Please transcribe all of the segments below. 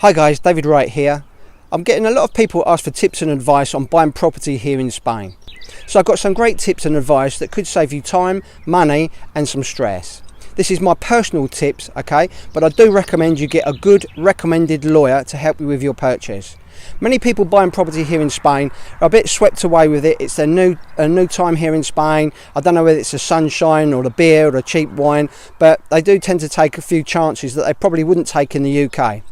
Hi guys, David Wright here. I'm getting a lot of people ask for tips and advice on buying property here in Spain. So I've got some great tips and advice that could save you time, money and some stress. This is my personal tips, okay, but I do recommend you get a good recommended lawyer to help you with your purchase. Many people buying property here in Spain are a bit swept away with it. It's a new time here in Spain. I don't know whether it's the sunshine or the beer or the cheap wine, but they do tend to take a few chances that they probably wouldn't take in the UK.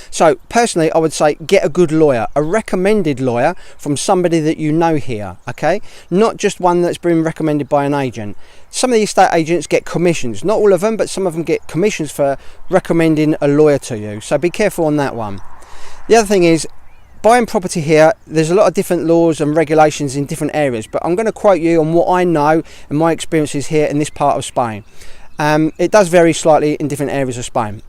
So personally, I would say get a good lawyer, a recommended lawyer from somebody that you know here, okay? Not just one that's been recommended by an agent. Some of the estate agents get commissions, not all of them, but some of them get commissions for recommending a lawyer to you. So be careful on that one. The other thing is, buying property here, there's a lot of different laws and regulations in different areas, but I'm going to quote you on what I know and my experiences here in this part of Spain. It does vary slightly in different areas of Spain.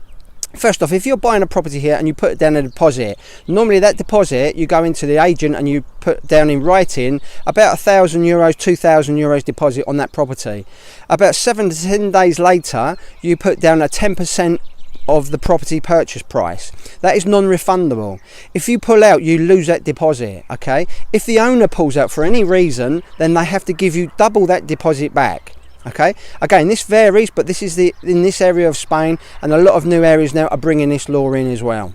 First off, if you're buying a property here and you put down a deposit, normally that deposit, you go into the agent and you put down in writing about €1,000, €2,000 deposit on that property. About 7 to 10 days later, you put down a 10% of the property purchase price. That is non-refundable. If you pull out, you lose that deposit, okay? If the owner pulls out for any reason, then they have to give you double that deposit back. Okay, again, this varies, but this is in this area of Spain, and a lot of new areas now are bringing this law in as well.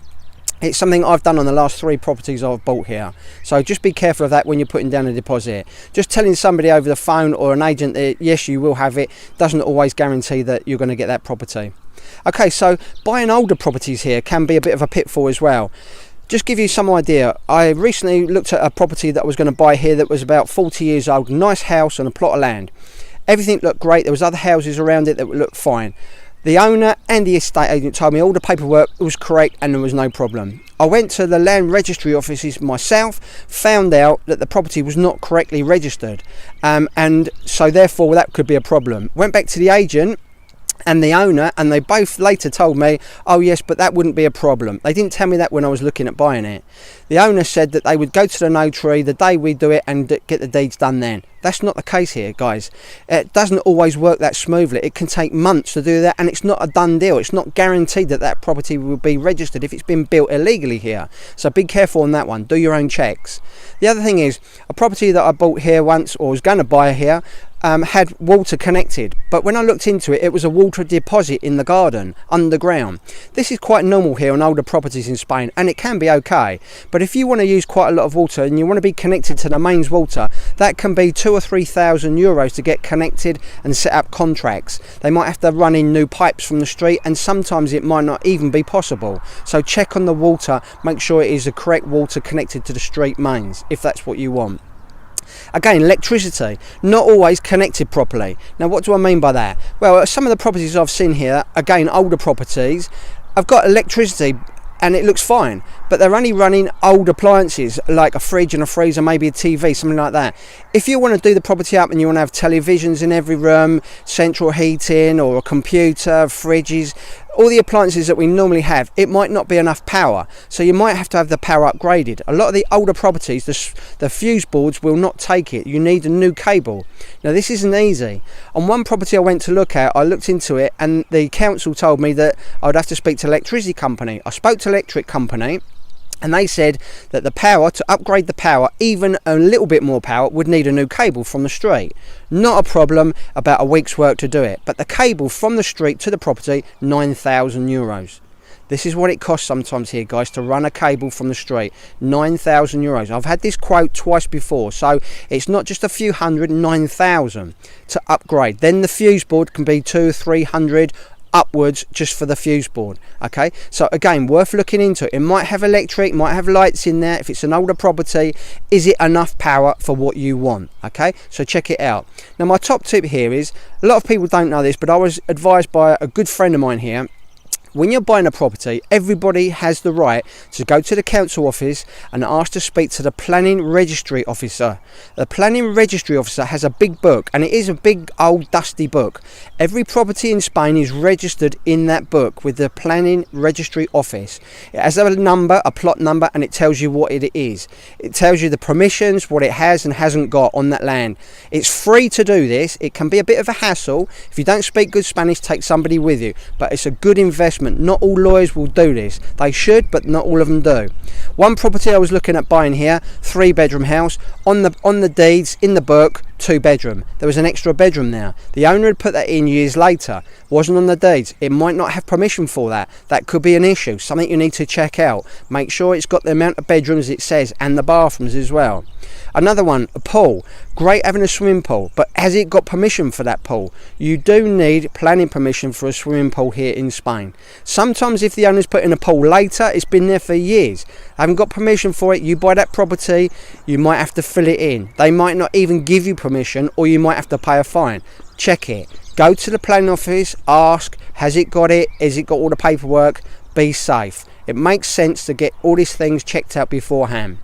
It's something I've done on the last 3 properties I've bought here. So just be careful of that when you're putting down a deposit. Just telling somebody over the phone or an agent that yes, you will have it, doesn't always guarantee that you're going to get that property. Okay, so buying older properties here can be a bit of a pitfall as well. Just give you some idea, I recently looked at a property that I was going to buy here that was about 40 years old, nice house and a plot of land. Everything looked great. There was other houses around it that looked fine. The owner and the estate agent told me all the paperwork was correct and there was no problem. I went to the land registry offices myself, found out that the property was not correctly registered, and so therefore that could be a problem. Went back to the agent and the owner, and they both later told me, oh yes, but that wouldn't be a problem. They didn't tell me that when I was looking at buying it. The owner said that they would go to the notary the day we do it and get the deeds done then. That's not the case here, guys. It doesn't always work that smoothly. It can take months to do that, and it's not a done deal. It's not guaranteed that that property will be registered if it's been built illegally here. So be careful on that one. Do your own checks. The other thing is, a property that I bought here once, or was going to buy here, had water connected, but when I looked into it, it was a water deposit in the garden underground. This is quite normal here on older properties in Spain, and it can be okay, but if you want to use quite a lot of water and you want to be connected to the mains water, that can be €2,000 or €3,000 to get connected and set up contracts. They might have to run in new pipes from the street, and sometimes it might not even be possible. So check on the water, make sure it is the correct water connected to the street mains if that's what you want. Again, electricity, not always connected properly. Now what do I mean by that? Well, some of the properties I've seen here, again older properties, I've got electricity and it looks fine, but they're only running old appliances like a fridge and a freezer, maybe a TV, something like that. If you want to do the property up and you want to have televisions in every room, central heating or a computer, fridges, all the appliances that we normally have, it might not be enough power, so you might have to have the power upgraded. A lot of the older properties, the fuse boards will not take it. You need a new cable. Now this isn't easy. On one property I went to look at, I looked into it and the council told me that I would have to speak to electricity company. I spoke to electric company and they said that the power, to upgrade the power, even a little bit more power, would need a new cable from the street. Not a problem, about a week's work to do it, but the cable from the street to the property, €9,000. This is what it costs sometimes here, guys, to run a cable from the street, €9,000. I've had this quote twice before, so it's not just a few hundred, 9,000 to upgrade. Then the fuse board can be 200, 300 upwards just for the fuse board. Okay, so again, worth looking into. It might have electric, might have lights in there. If it's an older property, is it enough power for what you want? Okay, so check it out. Now my top tip here is, a lot of people don't know this, but I was advised by a good friend of mine here, when you're buying a property, everybody has the right to go to the council office and ask to speak to the planning registry officer. The planning registry officer has a big book, and it is a big old dusty book. Every property in Spain is registered in that book with the planning registry office. It has a number, a plot number, and it tells you what it is. It tells you the permissions, what it has and hasn't got on that land. It's free to do this. It can be a bit of a hassle. If you don't speak good Spanish, take somebody with you, but it's a good investment investment. Not all lawyers will do this. They should, but not all of them do. One property I was looking at buying here, 3-bedroom house, on the deeds, in the book, 2-bedroom. There was an extra bedroom there. The owner had put that in years later. Wasn't on the deeds. It might not have permission for that. That could be an issue, something you need to check out. Make sure it's got the amount of bedrooms it says, and the bathrooms as well. Another one, a pool. Great having a swimming pool, but has it got permission for that pool? You do need planning permission for a swimming pool here in Spain. Sometimes if the owner's put in a pool later, it's been there for years, haven't got permission for it, you buy that property, you might have to fill it in. They might not even give you permission, or you might have to pay a fine. Check it. Go to the planning office, ask, has it got it? Has it got all the paperwork? Be safe. It makes sense to get all these things checked out beforehand.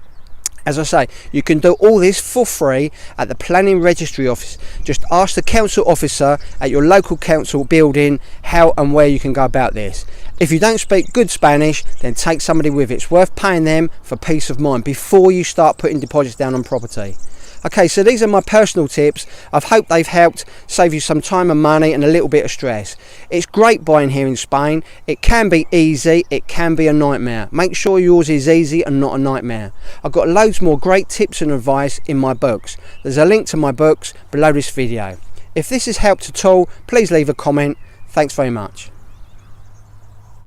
As I say, you can do all this for free at the planning registry office. Just ask the council officer at your local council building how and where you can go about this. If you don't speak good Spanish, then take somebody with it. It's worth paying them for peace of mind before you start putting deposits down on property. Okay, so these are my personal tips. I hope they've helped save you some time and money and a little bit of stress. It's great buying here in Spain. It can be easy, it can be a nightmare. Make sure yours is easy and not a nightmare. I've got loads more great tips and advice in my books. There's a link to my books below this video. If this has helped at all, please leave a comment. Thanks very much.